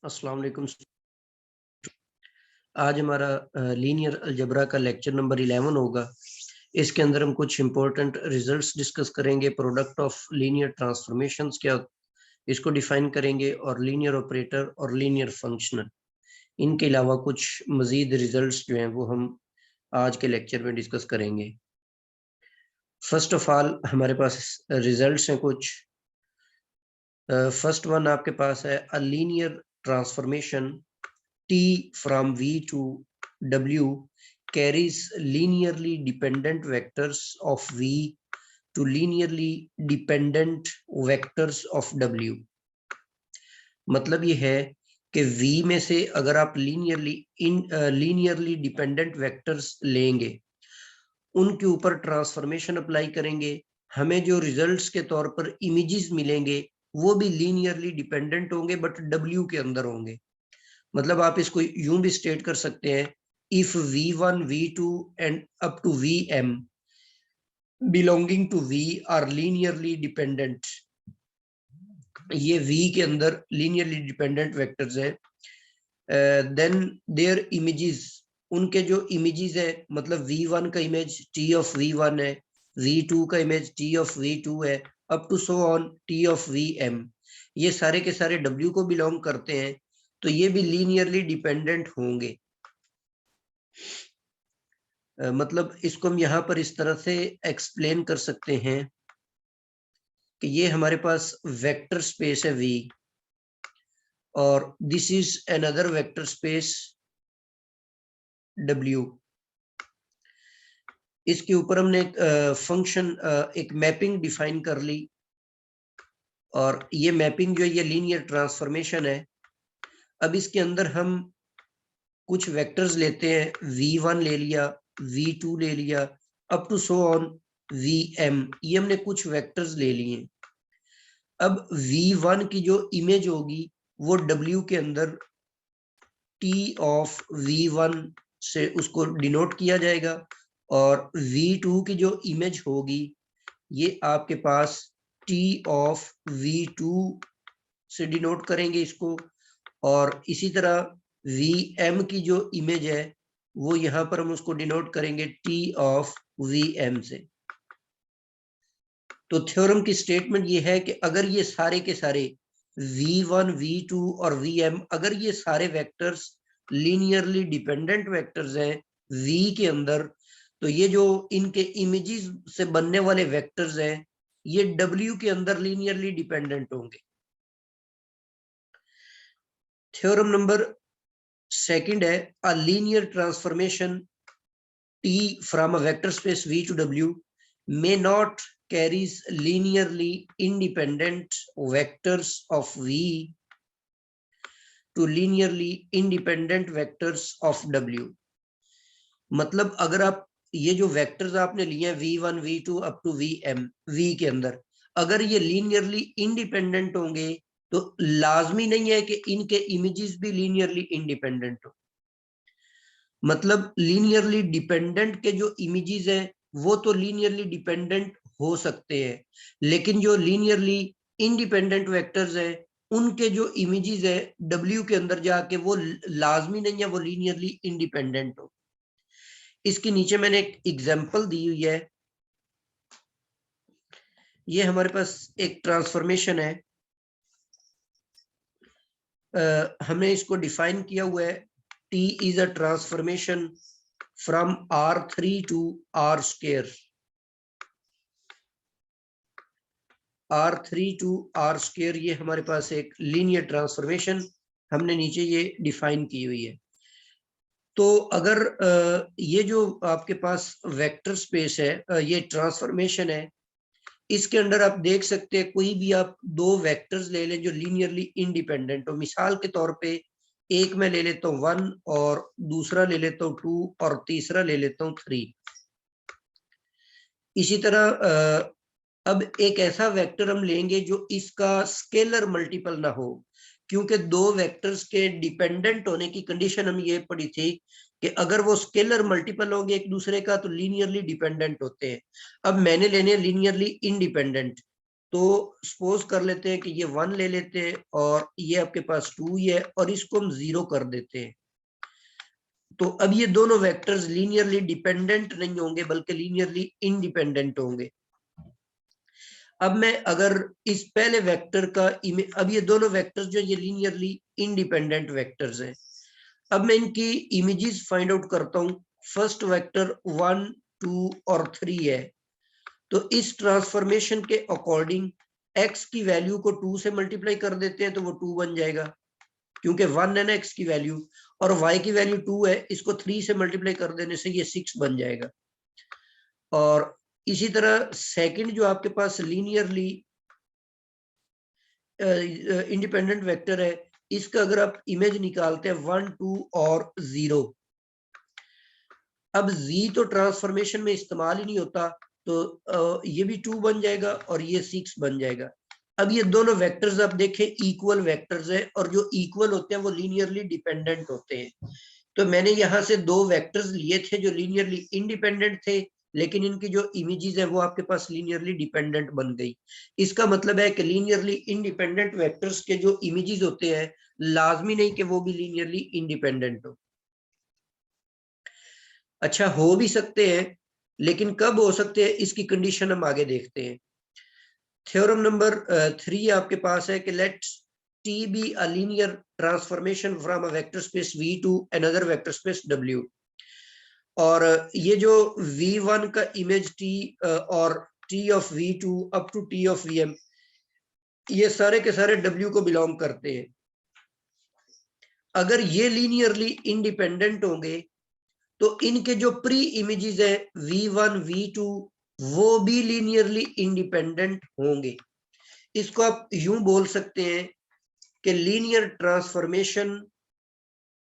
अस्सलाम वालेकुम। आज हमारा लीनियर अलजेब्रा का लेक्चर नंबर 11 होगा। इसके अंदर हम कुछ इंपॉर्टेंट रिजल्ट्स डिस्कस करेंगे। प्रोडक्ट ऑफ लीनियर ट्रांसफॉर्मेशंस क्या, इसको डिफाइन करेंगे, और लीनियर ऑपरेटर और लीनियर फंक्शनल। इनके अलावा कुछ मजीद रिजल्ट्स जो हैं वो हम आज के लेक्चर में डिस्कस करेंगे। फर्स्ट ऑफ ऑल हमारे पास रिजल्ट्स हैं कुछ। फर्स्ट वन आपके पास है अ linear transformation T from V to W carries linearly dependent vectors of V to linearly dependent vectors of W। मतलब ये है कि V में से अगर आप लीनियरली डिपेंडेंट वेक्टर्स लेंगे, उनके ऊपर ट्रांसफॉर्मेशन अप्लाई करेंगे, हमें जो रिजल्ट्स के तौर पर इमेजेस मिलेंगे वो भी लीनियरली डिपेंडेंट होंगे बट W के अंदर होंगे। मतलब आप इसको यूं भी स्टेट कर सकते हैं, if v1 v2 and up to vm belonging to v are linearly dependent. ये v के अंदर लीनियरली डिपेंडेंट वेक्टर्स हैं। देन देयर इमेजेस, उनके जो इमेजेस है, मतलब v1 का इमेज t ऑफ v1 है, v2 का इमेज t ऑफ v2 है, up to so on t of vm। ये सारे के सारे w को बिलोंग करते हैं, तो ये भी लीनियरली डिपेंडेंट होंगे। मतलब इसको हम यहाँ पर इस तरह से एक्सप्लेन कर सकते हैं कि ये हमारे पास वेक्टर स्पेस है V, और this is another vector space W। इसके ऊपर हमने एक फंक्शन, एक मैपिंग डिफाइन कर ली, और ये मैपिंग जो ये लीनियर ट्रांसफॉर्मेशन है। अब इसके अंदर हम कुछ वेक्टर्स लेते हैं, v1 ले लिया, v2 ले लिया, up to so on vm। ये हमने कुछ वेक्टर्स ले लिए। अब v1 की जो इमेज होगी वो w के अंदर t ऑफ v1 से उसको डिनोट किया जाएगा, और v2 की जो इमेज होगी ये आपके पास t ऑफ v2 से डिनोट करेंगे इसको, और इसी तरह vm की जो इमेज है वो यहाँ पर हम उसको डिनोट करेंगे t ऑफ vm से। तो थ्योरम की स्टेटमेंट ये है कि अगर ये सारे के सारे v1, v2 और vm, अगर ये सारे वेक्टर्स लीनियरली डिपेंडेंट वेक्टर्स हैं v के अंदर, तो ये जो इनके इमेजेस से बनने वाले वेक्टर्स हैं ये w के अंदर लीनियरली डिपेंडेंट होंगे। थ्योरम नंबर सेकंड है अ linear transformation T from a vector space V to W may not carries linearly independent vectors of V to linearly independent vectors of W। मतलब अगर आप ये जो वेक्टर्स आपने लिए हैं v1, v2 up to vm, v के अंदर अगर ये लीनियरली इंडिपेंडेंट होंगे तो लाजमी नहीं है कि इनके इमेजेस भी लीनियरली इंडिपेंडेंट हो। मतलब लीनियरली डिपेंडेंट के जो इमेजेस हैं वो तो लीनियरली डिपेंडेंट हो सकते हैं, लेकिन जो लीनियरली इंडिपेंडेंट वेक्टर्स हैं उनके जो इमेजेस है W के अंदर जाके वो लाजमी नहीं है वो लीनियरली इंडिपेंडेंट हो। इसके नीचे मैंने एक एग्जांपल दी हुई है। ये हमारे पास एक ट्रांसफॉर्मेशन है, हमने इसको डिफाइन किया हुआ है, T is a transformation from R3 to R square. R3 to R square ये हमारे पास एक लीनियर ट्रांसफॉर्मेशन हमने नीचे ये डिफाइन की हुई है। तो अगर ये जो आपके पास वेक्टर स्पेस है, ये ट्रांसफॉर्मेशन है, इसके अंदर आप देख सकते हैं कोई भी आप दो वेक्टर्स ले लें जो लीनियरली इंडिपेंडेंट हो। मिसाल के तौर पे एक मैं ले लेता हूँ 1, और दूसरा ले लेता हूँ 2, और तीसरा ले लेता हूँ 3। इसी तरह अब एक ऐसा वेक्टर हम लेंगे जो इसका स्केलर मल्टीपल ना हो, क्योंकि दो वेक्टर्स के डिपेंडेंट होने की कंडीशन हम ये पढ़ी थी कि अगर वो स्केलर मल्टीपल होंगे एक दूसरे का तो लीनियरली डिपेंडेंट होते हैं। अब मैंने लेने लीनियरली इंडिपेंडेंट, तो सपोज कर लेते हैं कि ये 1 ले लेते हैं और ये आपके पास 2 ही है और इसको हम 0 कर देते हैं। तो अब ये दोनों वेक्टर्स लीनियरली डिपेंडेंट नहीं होंगे बल्कि लीनियरली इंडिपेंडेंट होंगे। अब मैं अगर इस पहले वेक्टर का अब ये दोनों वेक्टर्स जो ये लीनियरली इंडिपेंडेंट वेक्टर्स हैं, अब मैं इनकी इमेजेस फाइंड आउट करता हूं। फर्स्ट वेक्टर 1, 2 और 3 है, तो इस ट्रांसफॉर्मेशन के अकॉर्डिंग x की वैल्यू को 2 से मल्टीप्लाई कर देते हैं तो वो 2 बन जाएगा, क्योंकि 1 है ना x की वैल्यू, और y की वैल्यू 2 है, इसको 3 से मल्टीप्लाई कर देने से ये 6 बन जाएगा। और इसी तरह सेकंड जो आपके पास लीनियरली इंडिपेंडेंट वेक्टर है, इसका अगर आप इमेज निकालते हैं 1, 2 और 0, अब z तो ट्रांसफॉर्मेशन में इस्तेमाल ही नहीं होता, तो ये भी 2 बन जाएगा और ये 6 बन जाएगा। अब ये दोनों वेक्टर्स आप देखें इक्वल वेक्टर्स है, और जो इक्वल होते हैं वो लीनियरली डिपेंडेंट होते हैं। तो मैंने यहाँ से दो वेक्टर्स लिए थे जो लीनियरली इंडिपेंडेंट थे, लेकिन इनकी जो इमेजेस है वो आपके पास लीनियरली डिपेंडेंट बन गई। इसका मतलब है कि लीनियरली इंडिपेंडेंट वेक्टर्स के जो इमेजेस होते हैं लाजमी नहीं कि वो भी लीनियरली इंडिपेंडेंट हो। अच्छा, हो भी सकते हैं, लेकिन कब हो सकते हैं इसकी कंडीशन हम आगे देखते हैं। थ्योरम नंबर 3 आपके पास है कि let T be a linear transformation from a vector space V to another vector space W। और ये जो V1 का इमेज T और T of V2 up to T of Vm, ये सारे के सारे W को बिलोंग करते हैं। अगर ये लीनियरली इंडिपेंडेंट होंगे तो इनके जो प्री इमेजेस है V1, V2, वो भी लीनियरली इंडिपेंडेंट होंगे। इसको आप यूं बोल सकते हैं कि linear transformation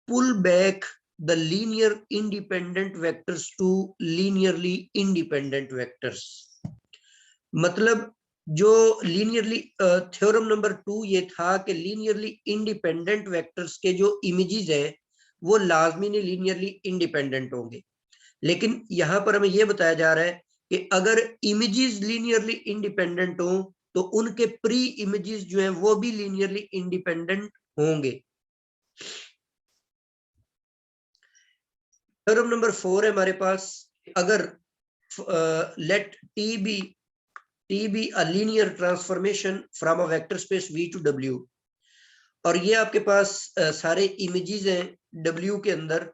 pull back the linear independent vectors to linearly independent vectors. मतलब जो लीनियरली थ्योरम नंबर 2 ये था कि लीनियरली इंडिपेंडेंट वेक्टर्स के जो इमेजेस है वो लाजमी नहीं लीनियरली इंडिपेंडेंट होंगे, लेकिन यहां पर हमें यह बताया जा रहा है कि अगर इमेजेस लीनियरली इंडिपेंडेंट हो तो उनके प्री इमेजेस जो हैं वो भी लीनियरली इंडिपेंडेंट होंगे। थ्योरम नंबर 4 है हमारे पास, अगर let T be a linear transformation from a vector space V to W, और ये आपके पास सारे इमेजेस हैं W के अंदर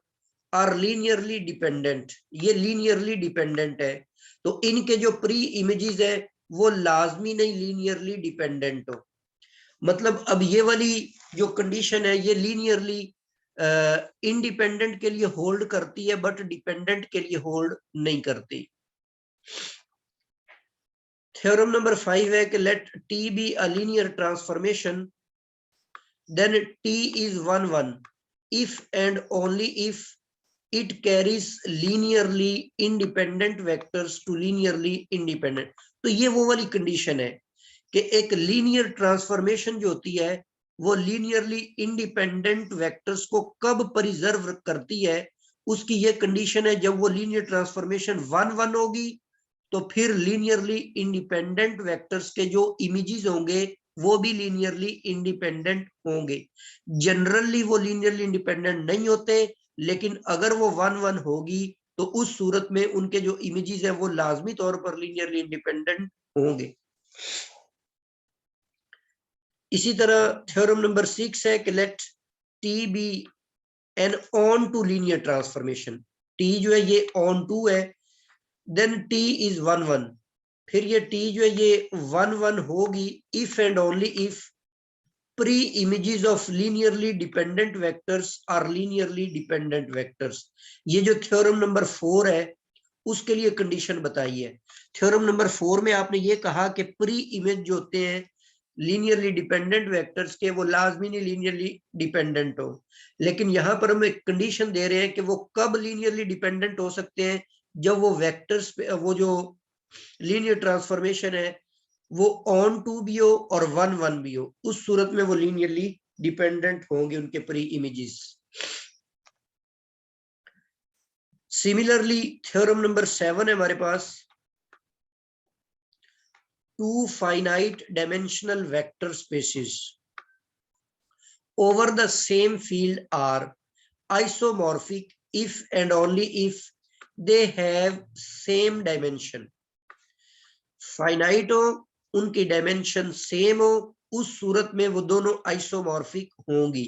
आर लीनियरली डिपेंडेंट, ये लीनियरली डिपेंडेंट है, तो इनके जो प्री इमेजेस है वो लाजमी नहीं लीनियरली डिपेंडेंट हो। मतलब अब ये वाली जो कंडीशन है ये लीनियरली इंडिपेंडेंट के लिए होल्ड करती है बट डिपेंडेंट के लिए होल्ड नहीं करती। थ्योरम नंबर 5 है कि let T be a linear transformation then T is 1, 1 if and only if it carries linearly independent vectors to linearly independent। तो ये वो वाली कंडीशन है कि एक लीनियर ट्रांसफॉर्मेशन जो होती है वो लीनियरली इंडिपेंडेंट वेक्टर्स को कब प्रिजर्व करती है, उसकी ये कंडीशन है जब वो लीनियर ट्रांसफॉर्मेशन 1, 1 होगी, तो फिर लीनियरली इंडिपेंडेंट वेक्टर्स के जो इमेजेस होंगे वो भी लीनियरली इंडिपेंडेंट होंगे। जनरली वो लीनियरली इंडिपेंडेंट नहीं होते, लेकिन अगर वो 1, 1 होगी तो उस सूरत में उनके जो इमेजेस है वो लाजमी तौर पर लीनियरली इंडिपेंडेंट होंगे। इसी तरह थ्योरम नंबर 6 है कि let T be an onto linear transformation. T जो है ये ऑन टू है, देन T इज 1, 1, फिर ये T जो है ये 1, 1 होगी if and only if preimages of linearly dependent vectors are linearly dependent vectors. ये जो थ्योरम नंबर 4 है उसके लिए कंडीशन बताई है। थ्योरम नंबर 4 में आपने ये कहा कि प्री इमेज जो होते हैं लीनियरली डिपेंडेंट वेक्टर्स के वो लाजमी नहीं लीनियरली डिपेंडेंट हो, लेकिन यहां पर हम एक कंडीशन दे रहे हैं कि वो कब लीनियरली डिपेंडेंट हो सकते हैं, जब वो वेक्टर्स पे वो जो लीनियर ट्रांसफॉर्मेशन है वो ऑन टू भी हो और 1, 1 भी हो, उस सूरत में वो लीनियरली डिपेंडेंट होंगे उनके pre images. Similarly theorem number 7 है हमारे पास, two finite dimensional vector spaces over the same field are isomorphic if and only if they have same dimension. Finite हो, उनकी डायमेंशन सेम हो, उस सूरत में वो दोनों आइसोमॉर्फिक होंगी।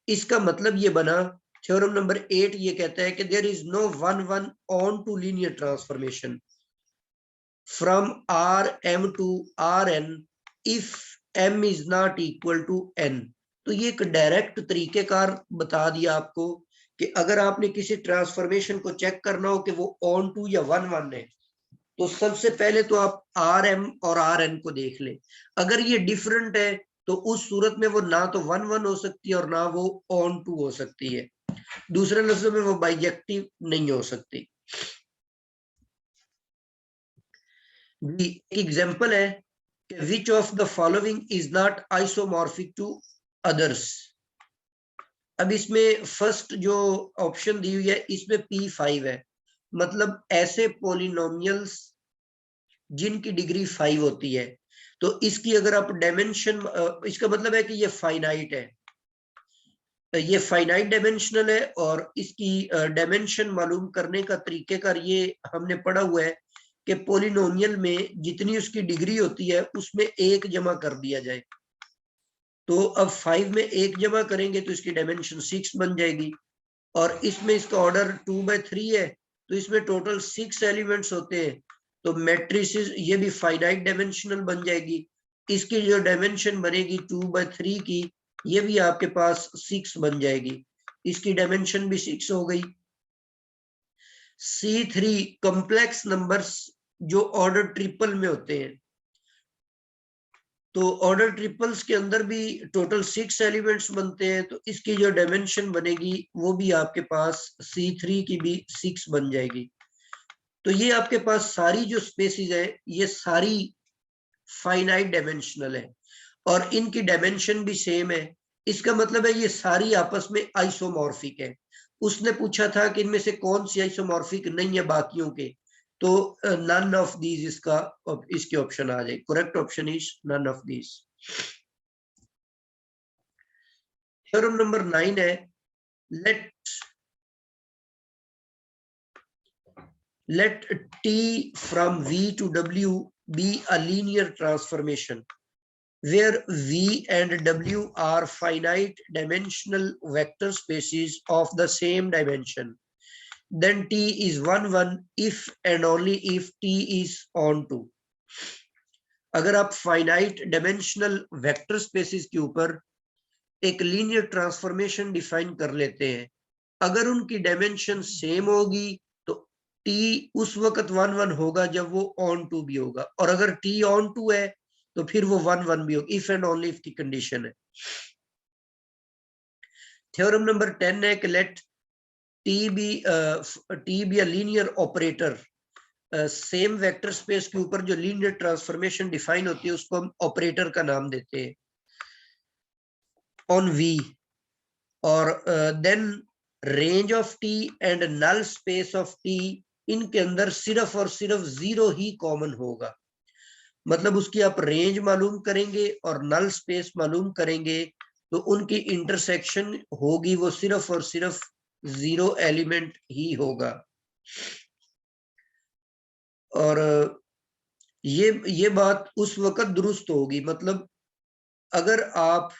इसका मतलब ये बना, थ्योरम नंबर 8 ये कहता है कि there is no one one onto linear transformation from R M to R N if M is not equal to N. तो ये एक डायरेक्ट तरीकेकार बता दिया आपको कि अगर आपने किसी ट्रांसफॉर्मेशन को चेक करना हो कि वो ऑन टू या वन वन है, तो सबसे पहले तो आप आर एम और आर एन को देख ले। अगर ये डिफरेंट है तो उस सूरत में वो ना तो वन वन हो सकती है और ना वो ऑन टू हो सकती है। दूसरे लफ्जों में वो बाइजेक्टिव नहीं हो सकती। एक एग्जांपल है कि which of the following is not isomorphic to others. अब इसमें फर्स्ट जो ऑप्शन दी हुई है इसमें P5 है, मतलब ऐसे पॉलिनोमियल्स जिनकी डिग्री 5 होती है। तो इसकी अगर आप डायमेंशन, इसका मतलब है कि ये फाइनाइट है, ये फाइनाइट डायमेंशनल है और इसकी डायमेंशन मालूम करने का तरीकेकार ये हमने पढ़ा हुआ है कि पॉलिनोमियल में जितनी उसकी डिग्री होती है उसमें एक जमा कर दिया जाए। तो अब 5 में एक जमा करेंगे तो इसकी डायमेंशन 6 बन जाएगी, और इसमें इसका ऑर्डर 2/3 है, तो इसमें टोटल 6 एलिमेंट्स होते हैं। तो मैट्रिसेस ये भी फाइनाइट डायमेंशनल बन जाएगी। इसकी जो डायमेंशन बनेगी 2/3 की, ये भी आपके पास 6 बन जाएगी। इसकी डायमेंशन भी 6 हो गई। C3 कॉम्प्लेक्स नंबर्स जो ऑर्डर ट्रिपल में होते हैं, तो ऑर्डर ट्रिपल्स के अंदर भी टोटल 6 एलिमेंट्स बनते हैं, तो इसकी जो डायमेंशन बनेगी वो भी आपके पास C3 की भी 6 बन जाएगी। तो ये आपके पास सारी जो स्पेसिस है ये सारी फाइनाइट डायमेंशनल है और इनकी डायमेंशन भी सेम है। इसका मतलब है ये सारी आपस में आइसोमॉर्फिक है। उसने पूछा था कि इनमें से कौन सी आइसोमॉर्फिक नहीं है बाकियों के, तो नन ऑफ दीज इसका इसके ऑप्शन आ जाए। Correct option is none of these. Theorem number 9 है, let T from V to W be a linear transformation where V and W are finite dimensional vector spaces of the same dimension. Then T is 1 1 if and only if T is onto. अगर आप finite dimensional vector spaces के ऊपर एक linear transformation define कर लेते हैं, अगर उनकी डायमेंशन सेम होगी तो T उस वक्त 1 1 होगा जब वो ऑन टू भी होगा, और अगर T ऑन टू है तो फिर वो 1 1 भी होगा। इफ एंड ओनली इफ की कंडीशन है। थ्योरम नंबर 10 है कि let T be a linear operator. Same vector space के ऊपर जो लीनियर ट्रांसफॉर्मेशन डिफाइन होती है उसको हम ऑपरेटर का नाम देते हैं ऑन V, और then range of T and null space of T, इनके अंदर सिर्फ और सिर्फ 0 ही कॉमन होगा। मतलब उसकी आप रेंज मालूम करेंगे और नल स्पेस मालूम करेंगे तो उनकी इंटरसेक्शन होगी वो सिर्फ और सिर्फ 0 एलिमेंट ही होगा। और ये बात उस वक्त दुरुस्त होगी, मतलब अगर आप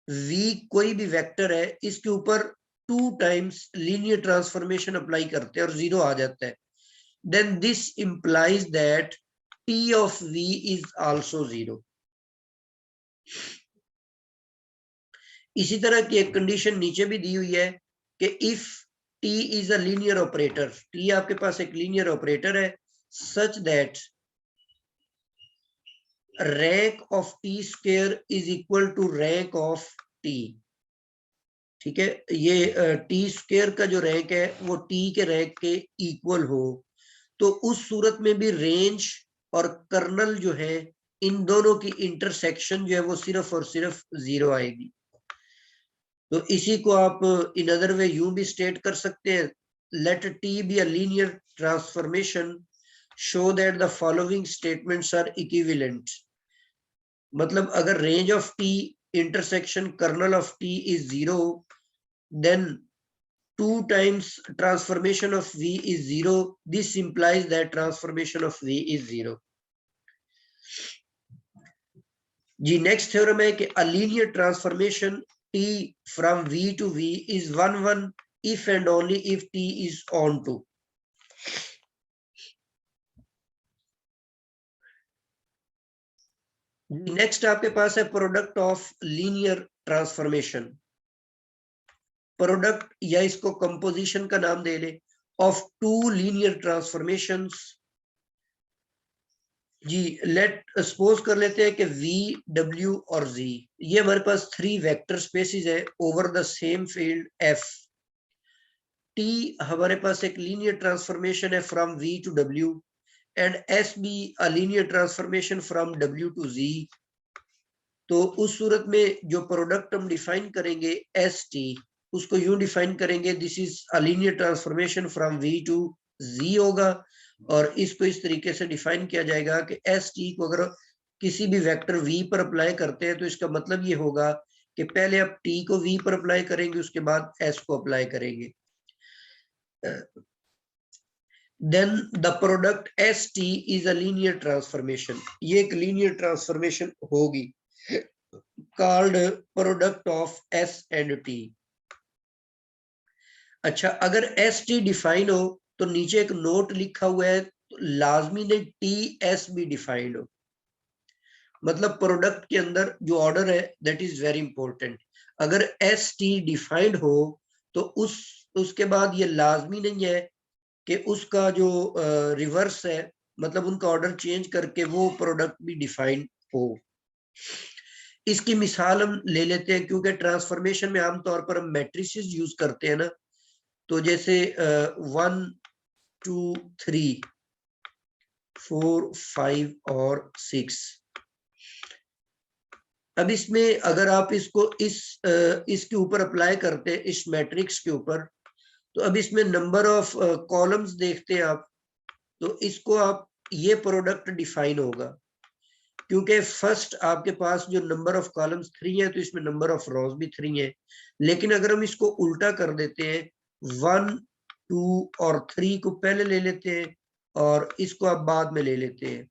V कोई भी वेक्टर है इसके ऊपर 2 टाइम्स लीनियर ट्रांसफॉर्मेशन अप्लाई करते हैं और 0 आ जाता है, then this implies that T of V is also 0। इसी तरह की एक कंडीशन नीचे भी दी हुई है कि if T is a linear operator, T आपके पास एक लीनियर ऑपरेटर है, such that rank of T square is equal to rank of T। ठीक है, ये T स्क्वायर का जो रैंक है वो T के रैंक के इक्वल हो, तो उस सूरत में भी रेंज और कर्नल जो है इन दोनों की इंटरसेक्शन जो है वो सिर्फ और सिर्फ 0 आएगी। तो इसी को आप इन अदर वे यूं भी स्टेट कर सकते हैं, let T be a linear transformation show that the following statements are equivalent. मतलब अगर range of t intersection kernel of t is 0, then 2 times transformation of v is 0. This implies that transformation of v is 0. जी next theorem है कि a linear transformation t from v to v is 1 if and only if t is on to. Next आपके पास है product of linear transformation. Product या इसको composition का नाम दे ले ऑफ टू लीनियर ट्रांसफॉर्मेशंस. जी लेट सपोज कर लेते हैं कि v, w और z ये हमारे पास 3 वेक्टर स्पेसेस है over the same field f. t हमारे पास एक लीनियर ट्रांसफॉर्मेशन है from v to w and s भी a linear transformation from w to z. तो उस सूरत में जो प्रोडक्ट हम डिफाइन करेंगे एस टी, उसको यूं डिफाइन करेंगे this is a linear transformation from V to जी होगा. और इसको इस तरीके से डिफाइन किया जाएगा कि एस टी को अगर किसी भी वेक्टर वी पर अप्लाई करते हैं तो इसका मतलब ये होगा कि पहले आप टी को वी पर अप्लाई करेंगे, उसके बाद एस को अप्लाई करेंगे. Then the product S T is a linear transformation. ये एक लीनियर ट्रांसफॉर्मेशन होगी called product of S and T. अच्छा अगर एस टी डिफाइन हो तो नीचे एक नोट लिखा हुआ है तो लाजमी नहीं टी एस भी डिफाइंड हो. मतलब प्रोडक्ट के अंदर जो ऑर्डर है दैट इज वेरी इंपॉर्टेंट. अगर एस टी डिफाइंड हो तो उसके बाद ये लाजमी नहीं है कि उसका जो रिवर्स है मतलब उनका ऑर्डर चेंज करके वो प्रोडक्ट भी डिफाइंड हो. इसकी मिसाल हम ले लेते हैं क्योंकि ट्रांसफॉर्मेशन में आमतौर पर हम मैट्रिसेस यूज करते हैं ना. तो जैसे 1 2 3 4 5 और 6. अब इसमें अगर आप इसको इसके ऊपर अप्लाई करते हैं इस मैट्रिक्स के ऊपर, तो अब इसमें नंबर ऑफ कॉलम्स देखते हैं आप, तो इसको आप ये प्रोडक्ट डिफाइन होगा क्योंकि फर्स्ट आपके पास जो नंबर ऑफ कॉलम्स 3 है तो इसमें नंबर ऑफ रोज भी 3 है. लेकिन अगर हम इसको उल्टा कर देते हैं 1 2 और 3 को पहले ले लेते हैं और इसको आप बाद में ले लेते हैं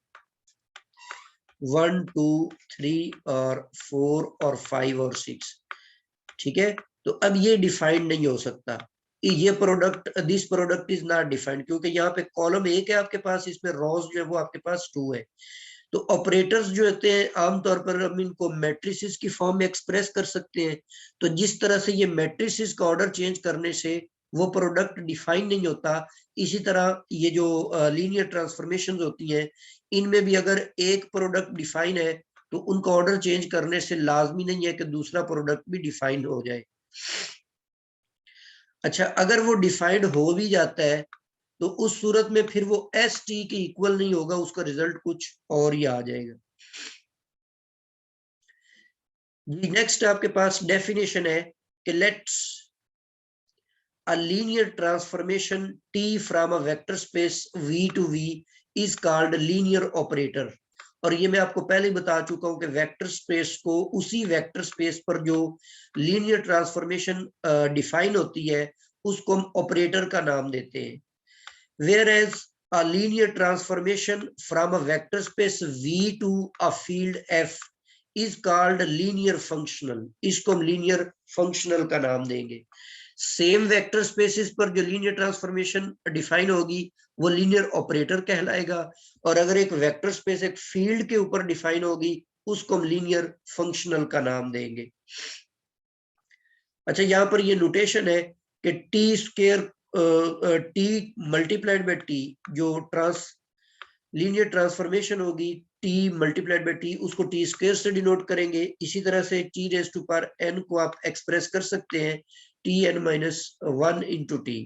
1 2 3 और 4 और 5 और 6. ठीक है, तो अब ये डिफाइंड नहीं हो सकता. ये product this product is not defined क्योंकि यहाँ पे कॉलम 1 है आपके पास, इसमें रोज जो है वो आपके पास 2 है. तो ऑपरेटर्स जो होते हैं आमतौर पर हम इनको मैट्रिसेस की फॉर्म में एक्सप्रेस कर सकते हैं. तो जिस तरह से ये मैट्रिसेस का ऑर्डर चेंज करने से वो प्रोडक्ट डिफाइन नहीं होता, इसी तरह ये जो लीनियर ट्रांसफॉर्मेशंस होती हैं इनमें भी अगर एक प्रोडक्ट डिफाइन है तो उनका ऑर्डर चेंज करने से लाजमी नहीं है कि दूसरा प्रोडक्ट भी डिफाइन हो जाए. अच्छा अगर वो डिफाइंड हो भी जाता है तो उस सूरत में फिर वो एस टी के इक्वल नहीं होगा, उसका रिजल्ट कुछ और ही आ जाएगा. जी नेक्स्ट आपके पास डेफिनेशन है कि let's a linear transformation t from a vector space v to v is called linear operator. और ये मैं आपको पहले ही बता चुका हूं कि वेक्टर स्पेस को उसी वेक्टर स्पेस पर जो लीनियर ट्रांसफॉर्मेशन डिफाइन होती है उसको हम ऑपरेटर का नाम देते हैं. Whereas a linear transformation from a vector space V to a field F is called linear functional. इसको हम linear functional का नाम देंगे. सेम वेक्टर स्पेसिस पर जो लीनियर ट्रांसफॉर्मेशन डिफाइन होगी वो लीनियर ऑपरेटर कहलाएगा, और अगर एक वेक्टर स्पेस एक फील्ड के ऊपर डिफाइन होगी उसको हम लीनियर फंक्शनल का नाम देंगे. अच्छा यहाँ पर ये नोटेशन है कि T square T multiplied by T जो लीनियर ट्रांसफॉर्मेशन होगी टी मल्टीप्लाइड बाय टी उसको टी स्क्वायर से डिनोट करेंगे. इसी तरह से T raise to power N को आप एक्सप्रेस कर सकते हैं T N minus 1 into T.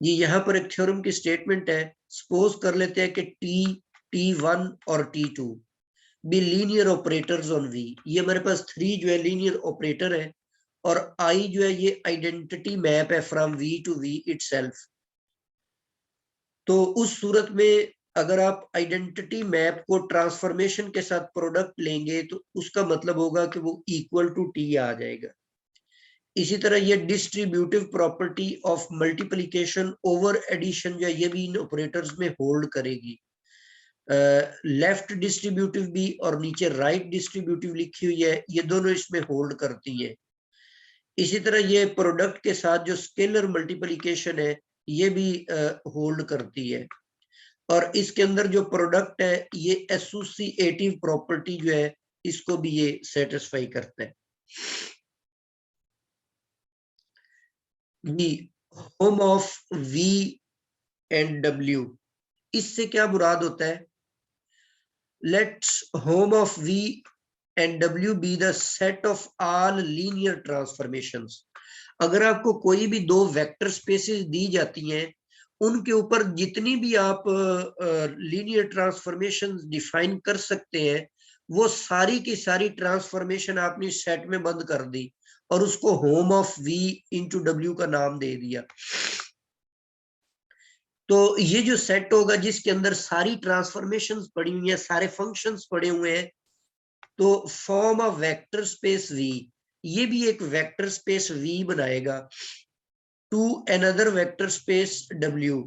ये यहाँ पर एक थ्योरम की स्टेटमेंट है. सपोज कर लेते हैं कि टी1 और T two be linear operators on V. ये हमारे पास 3 जो है लीनियर ऑपरेटर है और आई जो है ये आइडेंटिटी मैप है from V to V itself. तो उस सूरत में अगर आप आइडेंटिटी मैप को ट्रांसफॉर्मेशन के साथ प्रोडक्ट लेंगे तो उसका मतलब होगा कि वो इक्वल टू टी आ जाएगा। इसी तरह ये distributive property of multiplication over addition जो ये भी इन ऑपरेटर्स में होल्ड करेगी। लेफ्ट डिस्ट्रीब्यूटिव भी और नीचे राइट डिस्ट्रीब्यूटिव लिखी हुई है, ये दोनों इसमें होल्ड करती है। इसी तरह ये प्रोडक्ट के साथ जो स्केलर मल्टीप्लिकेशन है ये भी होल्ड करती है। और इसके अंदर जो प्रोडक्ट है ये एसोसिएटिव प्रॉपर्टी जो है इसको भी ये सेटिस्फाई करता है। Be hom of V and W, इससे क्या मुराद होता है? Let's hom of V and W be the set of all linear transformations. अगर आपको कोई भी दो वेक्टर स्पेसेस दी जाती हैं, उनके ऊपर जितनी भी आप लीनियर ट्रांसफॉर्मेशन डिफाइन कर सकते हैं, वो सारी की सारी ट्रांसफॉर्मेशन आपने सेट में बंद कर दी और उसको hom of V into W का नाम दे दिया। तो ये जो सेट होगा जिसके अंदर सारी ट्रांसफॉर्मेशंस पड़ी हुई हैं, सारे फंक्शंस पड़े हुए हैं, तो form of vector space V, ये भी एक वेक्टर स्पेस वी बनाएगा to another vector space W.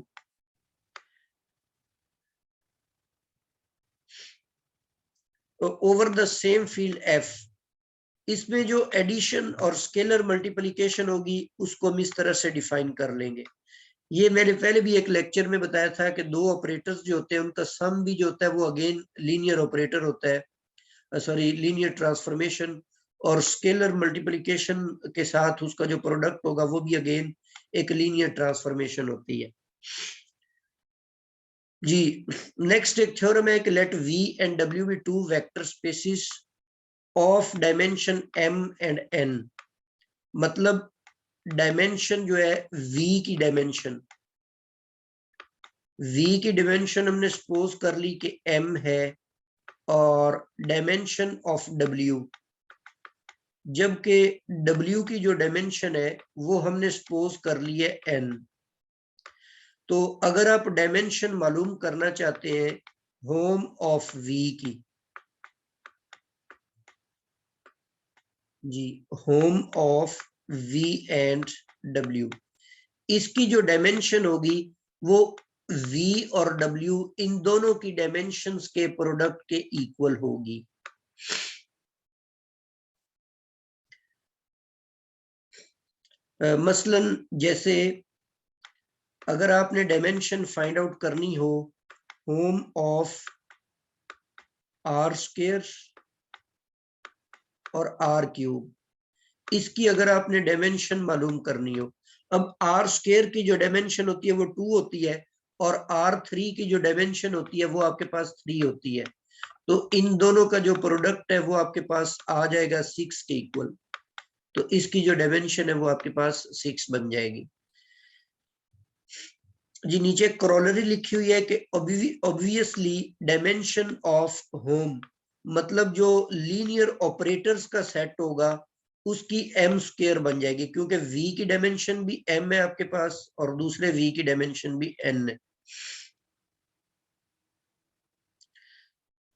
Over the same field F. इसमें जो एडिशन और स्केलर मल्टीप्लिकेशन होगी उसको हम इस तरह से डिफाइन कर लेंगे। ये मैंने पहले भी एक लेक्चर में बताया था कि दो ऑपरेटर्स जो होते हैं उनका सम भी जो होता है वो अगेन लीनियर ऑपरेटर होता है, सॉरी लीनियर ट्रांसफॉर्मेशन, और स्केलर मल्टीप्लिकेशन के साथ उसका जो प्रोडक्ट होगा वो भी अगेन एक लीनियर ट्रांसफॉर्मेशन होती है जी। नेक्स्ट एक थ्योरम है कि let V and W be two vector spaces of dimension m and n। मतलब डायमेंशन जो है v की डायमेंशन, हमने सपोज कर ली कि m है, और डायमेंशन ऑफ w, जबकि w की जो डायमेंशन है वो हमने सपोज कर ली है n। तो अगर आप डायमेंशन मालूम करना चाहते हैं होम ऑफ v की, जी hom of v and w, इसकी जो डायमेंशन होगी वो v और w इन दोनों की डायमेंशंस के प्रोडक्ट के इक्वल होगी। मसलन जैसे अगर आपने डायमेंशन फाइंड आउट करनी हो होम ऑफ आर स्क्वायर और आर क्यूब, इसकी अगर आपने डायमेंशन मालूम करनी हो, अब आर स्क्वायर की जो डायमेंशन होती है वो 2 होती है और आर थ्री की जो डायमेंशन होती है वो आपके पास 3 होती है, तो इन दोनों का जो प्रोडक्ट है वो आपके पास आ जाएगा 6 के इक्वल। तो इसकी जो डायमेंशन है वो आपके पास 6 बन जाएगी जी। नीचे क्रॉलरी लिखी हुई है कि ऑब्वियसली डायमेंशन ऑफ होम, मतलब जो लीनियर ऑपरेटर्स का सेट होगा उसकी m स्क्वायर बन जाएगी, क्योंकि v की डायमेंशन भी m है आपके पास और दूसरे v की डायमेंशन भी n है।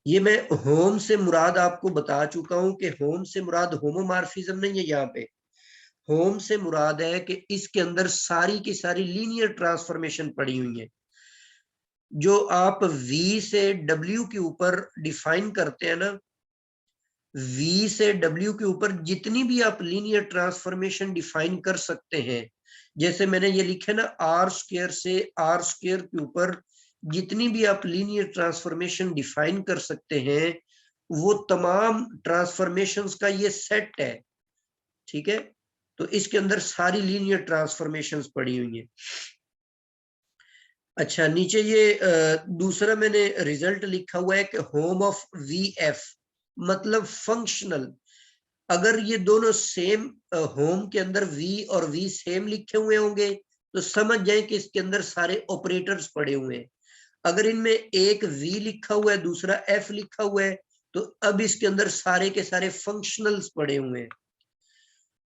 ये मैं होम से मुराद आपको बता चुका हूं कि होम से मुराद होमोमॉर्फिज्म नहीं है, यहाँ पे होम से मुराद है कि इसके अंदर सारी की सारी लीनियर ट्रांसफॉर्मेशन पड़ी हुई है। जो आप v से w के ऊपर डिफाइन करते हैं ना, v से w के ऊपर जितनी भी आप लीनियर ट्रांसफॉर्मेशन डिफाइन कर सकते हैं, जैसे मैंने ये लिखा ना आर स्क्वायर से आर स्क्वायर के ऊपर जितनी भी आप लीनियर ट्रांसफॉर्मेशन डिफाइन कर सकते हैं, वो तमाम ट्रांसफॉर्मेशंस का ये सेट है, ठीक है। तो इसके अंदर सारी लीनियर ट्रांसफॉर्मेशंस पड़ी हुई हैं। अच्छा, नीचे ये दूसरा मैंने रिजल्ट लिखा हुआ है कि होम ऑफ वी एफ, मतलब फंक्शनल। अगर ये दोनों सेम होम के अंदर वी और वी सेम लिखे हुए होंगे तो समझ जाए कि इसके अंदर सारे ऑपरेटर्स पड़े हुए हैं। अगर इनमें एक वी लिखा हुआ है दूसरा एफ लिखा हुआ है तो अब इसके अंदर सारे के सारे फंक्शनल्स पड़े हुए हैं।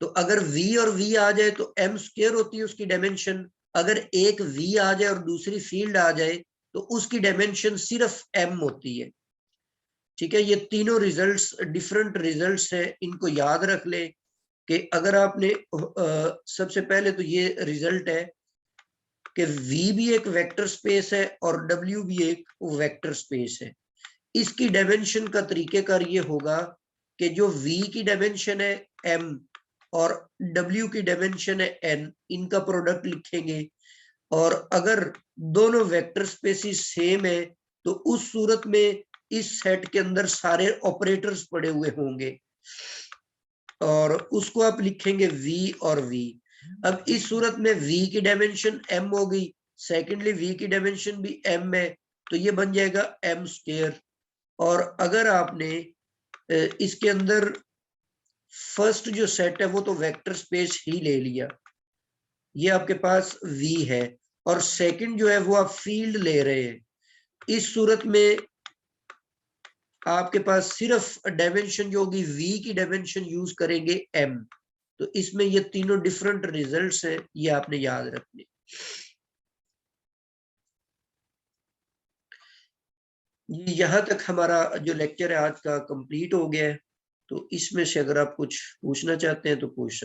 तो अगर v और v आ जाए तो m स्क्वायर होती है उसकी डायमेंशन, अगर एक v आ जाए और दूसरी फील्ड आ जाए तो उसकी डायमेंशन सिर्फ m होती है। ठीक है, ये तीनों रिजल्ट्स डिफरेंट रिजल्ट्स है, इनको याद रख ले कि अगर आपने सबसे पहले तो ये रिजल्ट है कि v भी एक वेक्टर स्पेस है और w भी एक वेक्टर स्पेस है। इसकी डायमेंशन का तरीकेकार ये होगा कि जो v की डायमेंशन है m और w की डायमेंशन है n, इनका प्रोडक्ट लिखेंगे। और अगर दोनों वेक्टर स्पेसिस सेम है तो उस सूरत में इस सेट के अंदर सारे ऑपरेटर्स पड़े हुए होंगे और उसको आप लिखेंगे v और v। अब इस सूरत में v की डायमेंशन m हो गई, सेकेंडली v की डायमेंशन भी m है, तो ये बन जाएगा m स्क्वायर। और अगर आपने इसके अंदर फर्स्ट जो सेट है वो तो वेक्टर स्पेस ही ले लिया, ये आपके पास v है, और सेकंड जो है वो आप फील्ड ले रहे हैं, इस सूरत में आपके पास सिर्फ डायमेंशन जो होगी v की डायमेंशन यूज करेंगे m। तो इसमें ये तीनों डिफरेंट रिजल्ट्स हैं, ये आपने याद रखने। यहां तक हमारा जो लेक्चर है आज का कंप्लीट हो गया है, तो इसमें से अगर आप कुछ पूछना चाहते हैं तो पूछ सकते हैं।